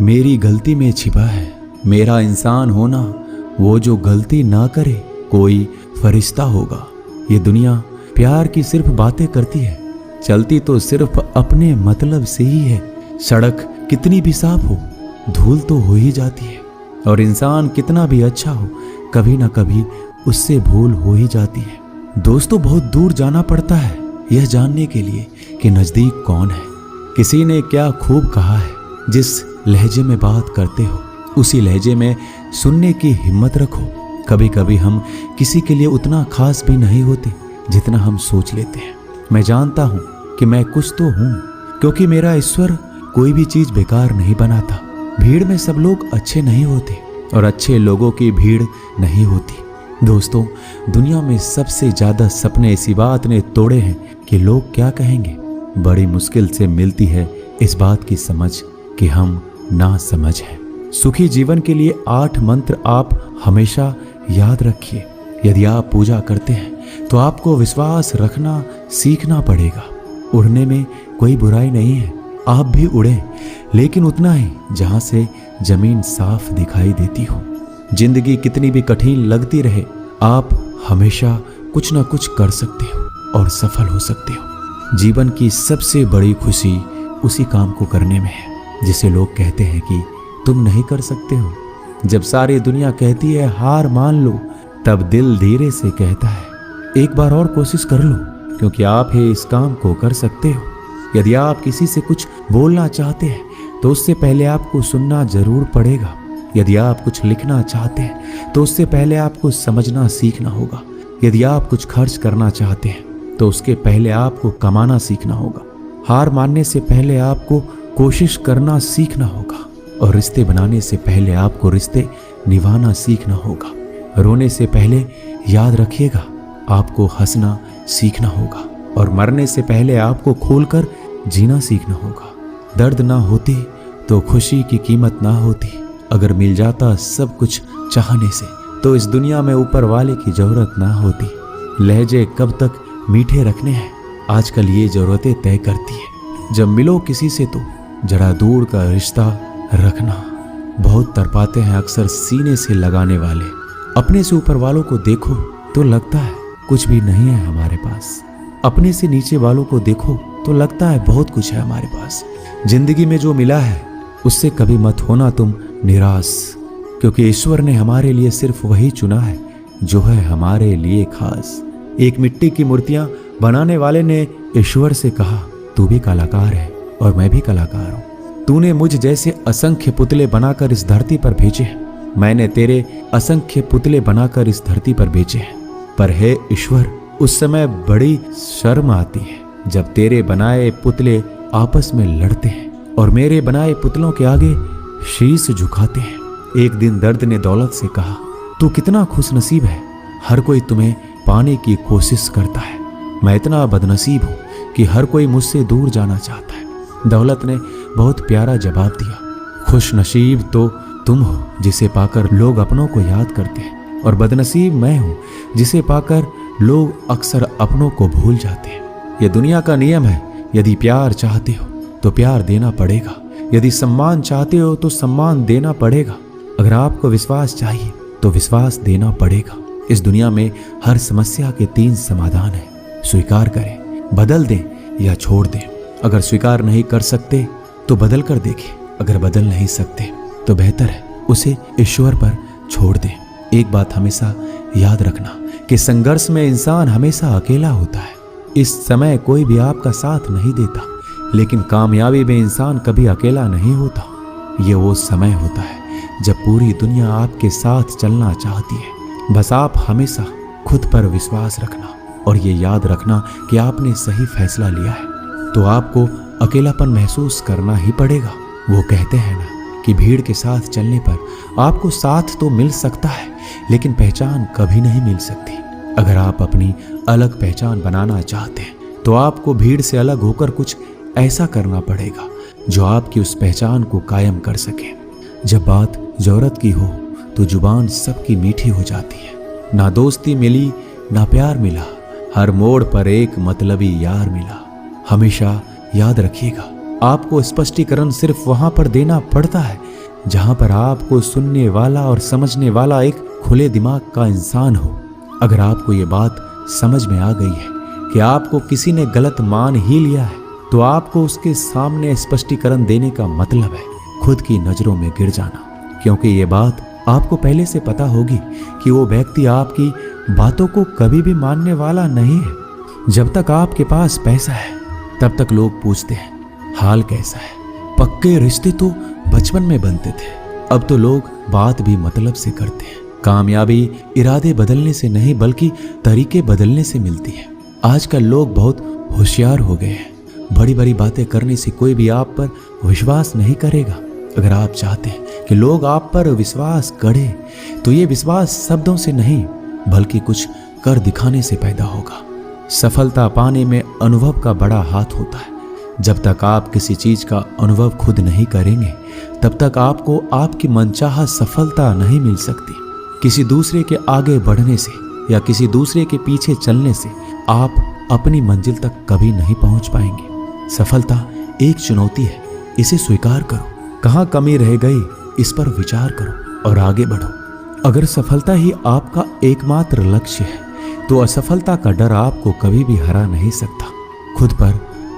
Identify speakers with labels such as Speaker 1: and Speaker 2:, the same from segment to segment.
Speaker 1: मेरी गलती में छिपा है मेरा इंसान होना। वो जो गलती ना करे कोई फरिश्ता होगा। ये दुनिया प्यार की सिर्फ बातें करती है, चलती तो सिर्फ अपने मतलब से ही है। सड़क कितनी भी साफ हो धूल तो हो ही जाती है, और इंसान कितना भी अच्छा हो कभी ना कभी उससे भूल हो ही जाती है। दोस्तों, बहुत दूर जाना पड़ता है यह जानने के लिए कि नजदीक कौन है। किसी ने क्या खूब कहा है, जिस लहजे में बात करते हो उसी लहजे में सुनने की हिम्मत रखो। कभी कभी हम किसी के लिए उतना खास भी नहीं होते जितना हम सोच लेते हैं। मैं जानता हूँ कि मैं कुछ तो हूँ, क्योंकि मेरा ईश्वर कोई भी चीज बेकार नहीं बनाता। भीड़ में सब लोग अच्छे नहीं होते और अच्छे लोगों की भीड़ नहीं होती। दोस्तों, दुनिया में सबसे ज्यादा सपने इसी बात ने तोड़े हैं कि लोग क्या कहेंगे। बड़ी मुश्किल से मिलती है इस बात की समझ कि हम ना समझ हैं। सुखी जीवन के लिए 8 मंत्र आप हमेशा याद रखिए। यदि आप पूजा करते हैं तो आपको विश्वास रखना सीखना पड़ेगा। उड़ने में कोई बुराई नहीं है, आप भी उड़ें, लेकिन उतना ही जहां से जमीन साफ दिखाई देती हो। जिंदगी कितनी भी कठिन लगती रहे, आप हमेशा कुछ ना कुछ कर सकते हो और सफल हो सकते हो। जीवन की सबसे बड़ी खुशी उसी काम को करने में है जिसे लोग कहते हैं कि तुम नहीं कर सकते हो। जब सारी दुनिया कहती है हार मान लो, तब दिल धीरे से कहता है एक बार और कोशिश कर लो, क्योंकि आप ही इस काम को कर सकते हो। यदि आप किसी से कुछ बोलना चाहते हैं तो उससे पहले आपको सुनना जरूर पड़ेगा। यदि आप कुछ लिखना चाहते हैं तो उससे पहले आपको समझना सीखना होगा। यदि आप कुछ खर्च करना चाहते हैं तो उसके पहले आपको कमाना सीखना होगा। हार मानने से पहले आपको कोशिश करना सीखना होगा, और रिश्ते बनाने से पहले आपको रिश्ते निभाना सीखना होगा। रोने से पहले याद रखिएगा आपको हंसना सीखना होगा, और मरने से पहले आपको खोलकर जीना सीखना होगा। दर्द ना होती तो खुशी की कीमत ना होती। अगर मिल जाता सब कुछ चाहने से तो इस दुनिया में ऊपर वाले की जरूरत ना होती। लहजे कब तक मीठे रखने हैं आजकल ये जरूरतें तय करती है। जब मिलो किसी से तो जरा दूर का रिश्ता रखना। बहुत तड़पाते हैं अक्सर सीने से लगाने वाले। अपने से ऊपर वालों को देखो तो लगता है कुछ भी नहीं है हमारे पास। अपने से नीचे वालों को देखो तो लगता है बहुत कुछ है हमारे पास। जिंदगी में जो मिला है उससे कभी मत होना तुम निराश, क्योंकि ईश्वर ने हमारे लिए सिर्फ वही चुना है जो है हमारे लिए खास। एक मिट्टी की मूर्तियां बनाने वाले ने ईश्वर से कहा तू भी कलाकार है और मैं भी कलाकार हूँ। तूने मुझ जैसे असंख्य पुतले बनाकर इस धरती पर भेजे हैं, मैंने तेरे असंख्य पुतले बनाकर इस धरती पर भेजे हैं। पर हे ईश्वर, उस समय बड़ी शर्म आती है जब तेरे बनाए पुतले आपस में लड़ते हैं और मेरे बनाए पुतलों के आगे शीश झुकाते हैं। एक दिन दर्द ने दौलत से कहा तू कितना खुशनसीब है, हर कोई तुम्हें पाने की कोशिश करता है। मैं इतना बदनसीब हूँ कि हर कोई मुझसे दूर जाना चाहता है। दौलत ने बहुत प्यारा जवाब दिया, खुश नसीब तो तुम हो जिसे पाकर लोग अपनों को याद करते हैं, और बदनसीब मैं हूँ जिसे पाकर लोग अक्सर अपनों को भूल जाते हैं। यह दुनिया का नियम है, यदि प्यार चाहते हो तो प्यार देना पड़ेगा, यदि सम्मान चाहते हो तो सम्मान देना पड़ेगा। अगर आपको विश्वास चाहिए तो विश्वास देना पड़ेगा। इस दुनिया में हर समस्या के 3 समाधान हैं, स्वीकार करें, बदल दें या छोड़ दें। अगर स्वीकार नहीं कर सकते तो बदल कर देखें, अगर बदल नहीं सकते तो बेहतर है उसे ईश्वर पर छोड़ दें। एक बात हमेशा याद रखना कि संघर्ष में इंसान हमेशा अकेला होता है। इस समय कोई भी आपका साथ नहीं देता, लेकिन कामयाबी में इंसान कभी अकेला नहीं होता। ये वो समय होता है जब पूरी दुनिया आपके साथ चलना चाहती है। बस आप हमेशा खुद पर विश्वास रखना और ये याद रखना कि आपने सही फैसला लिया है। तो आपको अकेलापन महसूस करना ही पड़ेगा। वो कहते हैं ना कि भीड़ के साथ चलने पर आपको साथ तो मिल सकता है, लेकिन पहचान कभी नहीं मिल सकती। अगर आप अपनी अलग पहचान बनाना चाहते हैं तो आपको भीड़ से अलग होकर कुछ ऐसा करना पड़ेगा जो आपकी उस पहचान को कायम कर सके। जब बात जरूरत की हो तो जुबान सबकी मीठी हो जाती है। ना दोस्ती मिली ना प्यार मिला, हर मोड़ पर एक मतलबी यार मिला। हमेशा याद रखिएगा, आपको स्पष्टीकरण सिर्फ वहां पर देना पड़ता है जहां पर आपको सुनने वाला और समझने वाला एक खुले दिमाग का इंसान हो। अगर आपको ये बात समझ में आ गई है कि आपको किसी ने गलत मान ही लिया है, तो आपको उसके सामने स्पष्टीकरण देने का मतलब है खुद की नजरों में गिर जाना, क्योंकि ये बात आपको पहले से पता होगी कि वो व्यक्ति आपकी बातों को कभी भी मानने वाला नहीं है। जब तक आपके पास पैसा है तब तक लोग पूछते हैं हाल कैसा है। पक्के रिश्ते तो बचपन में बनते थे, अब तो लोग बात भी मतलब से करते हैं। कामयाबी इरादे बदलने से नहीं बल्कि तरीके बदलने से मिलती है। आजकल लोग बहुत होशियार हो गए हैं। बड़ी बड़ी बातें करने से कोई भी आप पर विश्वास नहीं करेगा। अगर आप चाहते हैं कि लोग आप पर विश्वास करें तो ये विश्वास शब्दों से नहीं बल्कि कुछ कर दिखाने से पैदा होगा। सफलता पाने में अनुभव का बड़ा हाथ होता है। जब तक आप किसी चीज का अनुभव खुद नहीं करेंगे तब तक आपको आपकी मनचाहा सफलता नहीं मिल सकती। किसी दूसरे के आगे बढ़ने से या किसी दूसरे के पीछे चलने से आप अपनी मंजिल तक कभी नहीं पहुंच पाएंगे। सफलता एक चुनौती है, इसे स्वीकार करो। कहाँ कमी रह गई इस पर विचार करो और आगे बढ़ो। अगर सफलता ही आपका एकमात्र लक्ष्य है तो असफलता का डर आपको कभी भी हरा नहीं सकता। खुद पर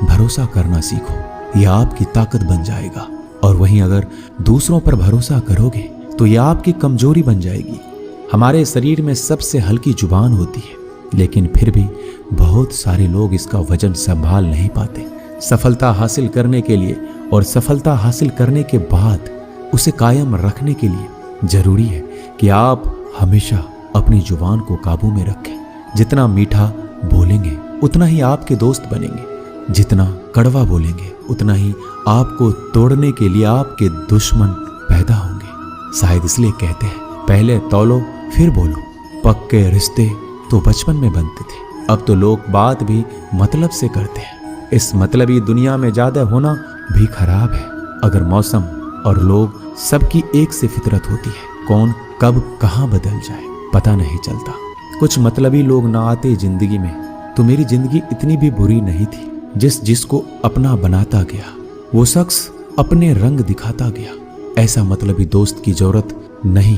Speaker 1: भरोसा करना सीखो, यह आपकी ताकत बन जाएगा। और वहीं अगर दूसरों पर भरोसा करोगे तो यह आपकी कमजोरी बन जाएगी। हमारे शरीर में सबसे हल्की जुबान होती है, लेकिन फिर भी बहुत सारे लोग इसका वजन संभाल नहीं पाते। सफलता हासिल करने के लिए और सफलता हासिल करने के बाद उसे कायम रखने के लिए जरूरी है कि आप हमेशा अपनी जुबान को काबू में रखें। जितना मीठा बोलेंगे उतना ही आपके दोस्त बनेंगे, जितना कड़वा बोलेंगे उतना ही आपको तोड़ने के लिए आपके दुश्मन पैदा होंगे। शायद इसलिए कहते हैं पहले तौलो फिर बोलो। पक्के रिश्ते तो बचपन में बनते थे, अब तो लोग बात भी मतलब से करते हैं। इस मतलबी दुनिया में ज्यादा होना भी खराब है। अगर मौसम और लोग सबकी एक से फितरत होती है, कौन कब कहाँ बदल जाए पता नहीं चलता। कुछ मतलबी लोग ना आते जिंदगी में तो मेरी जिंदगी इतनी भी बुरी नहीं थी। जिसको अपना बनाता गया वो शख्स अपने रंग दिखाता गया। ऐसा मतलबी दोस्त की जरूरत नहीं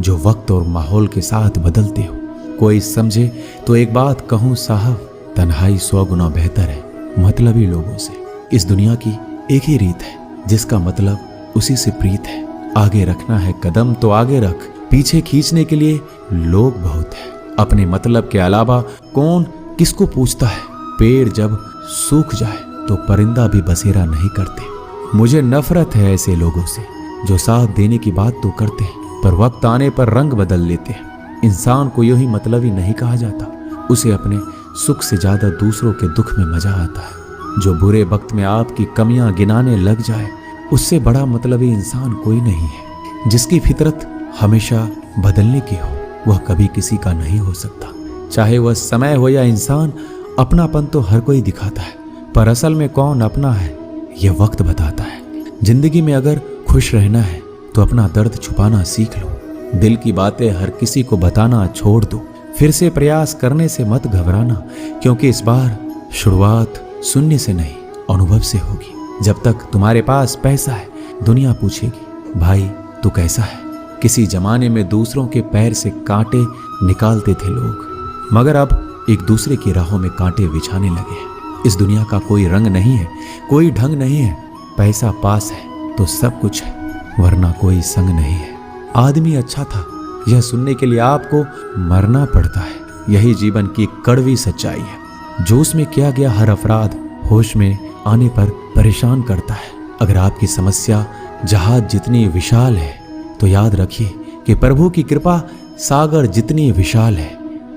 Speaker 1: जो वक्त और माहौल के साथ बदलते हो। कोई समझे तो एक बात कहूँ साहब, तन्हाई 100 गुना बेहतर है मतलबी लोगों से। इस दुनिया की एक ही रीत है, जिसका मतलब उसी से प्रीत है। आगे रखना है कदम तो आगे रख, पीछे खींचने के लिए लोग बहुत है। अपने मतलब के अलावा कौन किसको पूछता है। पेड़ जब सूख जाए तो परिंदा भी बसेरा नहीं करते। मुझे नफरत है ऐसे लोगों से जो साथ देने की बात तो करते हैं पर वक्त आने पर रंग बदल लेते हैं। इंसान को यूं ही मतलबी नहीं कहा जाता, उसे अपने सुख से ज्यादा दूसरों के दुख में मजा आता है। जो बुरे वक्त में आपकी कमियां गिनाने लग जाए उससे बड़ा मतलबी इंसान कोई नहीं है। जिसकी फितरत हमेशा बदलने की हो वह कभी किसी का नहीं हो सकता। चाहे वह समय हो या इंसान, अपनापन तो हर कोई दिखाता है पर असल में कौन अपना है यह वक्त बताता है। जिंदगी में अगर खुश रहना है तो अपना दर्द छुपाना सीख लो। दिल की बातें हर किसी को बताना छोड़ दो। फिर से प्रयास करने से मत घबराना, क्योंकि इस बार शुरुआत सुनने से नहीं अनुभव से होगी। जब तक तुम्हारे पास पैसा है दुनिया पूछेगी भाई तू कैसा है। किसी जमाने में दूसरों के पैर से कांटे निकालते थे लोग, मगर अब एक दूसरे की राहों में कांटे बिछाने लगे हैं। इस दुनिया का कोई रंग नहीं है, कोई ढंग नहीं है। पैसा पास है तो सब कुछ है, वरना कोई संग नहीं है। आदमी अच्छा था यह सुनने के लिए आपको मरना पड़ता है। यही जीवन की कड़वी सच्चाई है। जोश में किया गया हर अपराध होश में आने पर परेशान करता है। अगर आपकी समस्या जहाज जितनी विशाल है तो याद रखिए कि प्रभु की कृपा सागर जितनी विशाल है।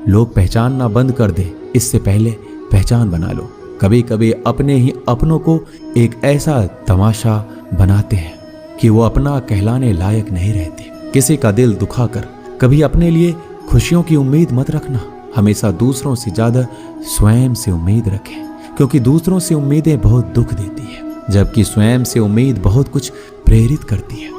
Speaker 1: लोग पहचानना बंद कर दे इससे पहले पहचान बना लो। कभी कभी अपने ही अपनों को एक ऐसा तमाशा बनाते हैं कि वो अपना कहलाने लायक नहीं रहते। किसी का दिल दुखाकर कभी अपने लिए खुशियों की उम्मीद मत रखना। हमेशा दूसरों से ज्यादा स्वयं से उम्मीद रखें, क्योंकि दूसरों से उम्मीदें बहुत दुख देती है, जबकि स्वयं से उम्मीद बहुत कुछ प्रेरित करती है।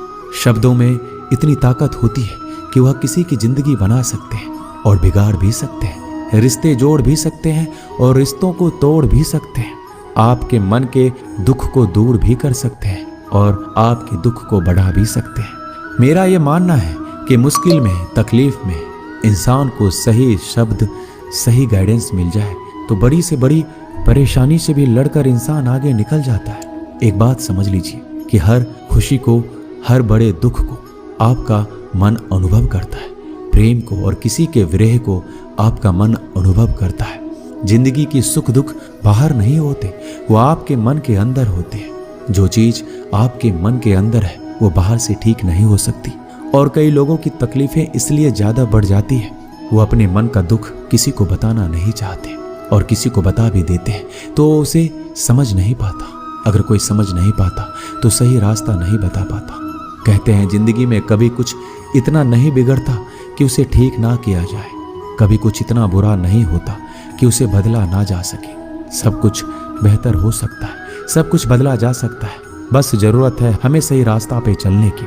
Speaker 1: शब्दों में इतनी ताकत होती है कि वह किसी की जिंदगी बना सकते हैं और बिगाड़ भी सकते हैं। रिश्ते जोड़ भी सकते हैं और रिश्तों को तोड़ भी सकते हैं। आपके मन के दुख को दूर भी कर सकते हैं और आपके दुख को बढ़ा भी सकते हैं। मेरा ये मानना है कि मुश्किल में, तकलीफ में इंसान को सही शब्द, सही गाइडेंस मिल जाए तो बड़ी से बड़ी परेशानी से भी लड़कर इंसान आगे निकल जाता है। एक बात समझ लीजिए कि हर खुशी को, हर बड़े दुख को आपका मन अनुभव करता है। प्रेम को और किसी के विरह को आपका मन अनुभव करता है। जिंदगी की सुख दुख बाहर नहीं होते, वो आपके मन के अंदर होते हैं। जो चीज आपके मन के अंदर है वो बाहर से ठीक नहीं हो सकती। और कई लोगों की तकलीफें इसलिए ज्यादा बढ़ जाती है, वो अपने मन का दुख किसी को बताना नहीं चाहते और किसी को बता भी देते हैं तो उसे समझ नहीं पाता। अगर कोई समझ नहीं पाता तो सही रास्ता नहीं बता पाता। कहते हैं जिंदगी में कभी कुछ इतना नहीं बिगड़ता कि उसे ठीक ना किया जाए, कभी कुछ इतना बुरा नहीं होता कि उसे बदला ना जा सके। सब कुछ बेहतर हो सकता है, सब कुछ बदला जा सकता है, बस जरूरत है हमें सही रास्ता पे चलने की।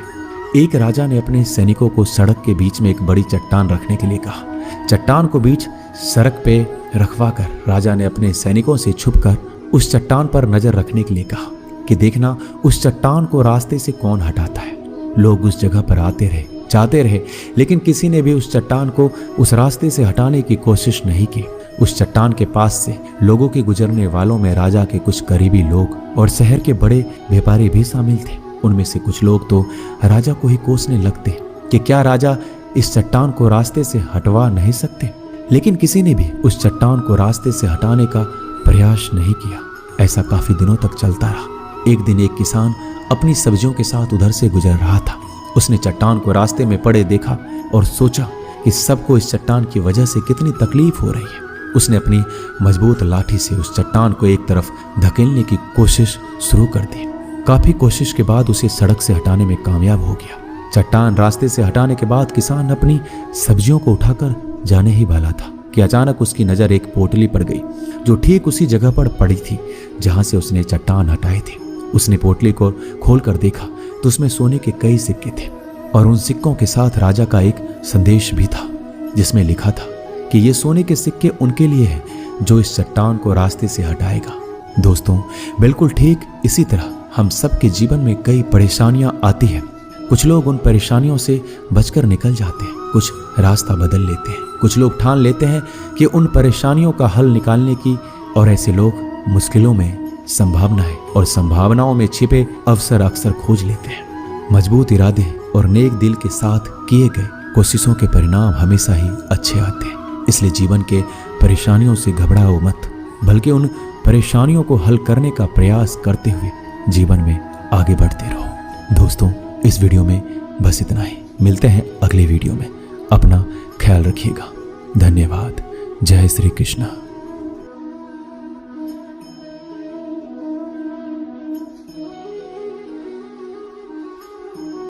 Speaker 1: एक राजा ने अपने सैनिकों को सड़क के बीच में एक बड़ी चट्टान रखने के लिए कहा। चट्टान को बीच सड़क पे रखवाकर राजा ने अपने सैनिकों से छुपकर उस चट्टान पर नजर रखने के लिए कहा कि देखना उस चट्टान को रास्ते से कौन हटाता है। लोग उस जगह पर आते रहे, जाते रहे, लेकिन किसी ने भी उस चट्टान को उस रास्ते से हटाने की कोशिश नहीं की। उस चट्टान के पास से लोगों के गुजरने वालों में राजा के कुछ करीबी लोग और शहर के बड़े व्यापारी भी शामिल थे। उनमें से कुछ लोग तो राजा को ही कोसने लगते कि क्या राजा इस चट्टान को रास्ते से हटवा नहीं सकते, लेकिन किसी ने भी उस चट्टान को रास्ते से हटाने का प्रयास नहीं किया। ऐसा काफी दिनों तक चलता रहा। एक दिन एक किसान अपनी सब्जियों के साथ उधर से गुजर रहा था। उसने चट्टान को रास्ते में पड़े देखा और सोचा कि सबको इस चट्टान की वजह से कितनी तकलीफ हो रही है। उसने अपनी मजबूत लाठी से उस चट्टान को एक तरफ धकेलने की कोशिश शुरू कर दी। काफी कोशिश के बाद उसे सड़क से हटाने में कामयाब हो गया। चट्टान रास्ते से हटाने के बाद किसान अपनी सब्जियों को उठाकर जाने ही वाला था कि अचानक उसकी नजर एक पोटली पर गई जो ठीक उसी जगह पर पड़ी थी जहां से उसने चट्टान हटाई थी। उसने पोटली को खोलकर देखा तो उसमें सोने के कई सिक्के थे और उन सिक्कों के साथ राजा का एक संदेश भी था जिसमें लिखा था कि ये सोने के सिक्के उनके लिए हैं जो इस चट्टान को रास्ते से हटाएगा। दोस्तों, बिल्कुल ठीक इसी तरह हम सबके जीवन में कई परेशानियां आती हैं। कुछ लोग उन परेशानियों से बचकर निकल जाते हैं, कुछ रास्ता बदल लेते हैं, कुछ लोग ठान लेते हैं कि उन परेशानियों का हल निकालने की, और ऐसे लोग मुश्किलों में संभावनाएं और संभावनाओं में छिपे अवसर अक्सर खोज लेते हैं। मजबूत इरादे और नेक दिल के साथ किए गए कोशिशों के परिणाम हमेशा ही अच्छे आते हैं। इसलिए जीवन के परेशानियों से घबराओ मत, बल्कि उन परेशानियों को हल करने का प्रयास करते हुए जीवन में आगे बढ़ते रहो। दोस्तों, इस वीडियो में बस इतना ही। मिलते हैं अगले वीडियो में। अपना ख्याल रखिएगा। धन्यवाद। जय श्री कृष्ण।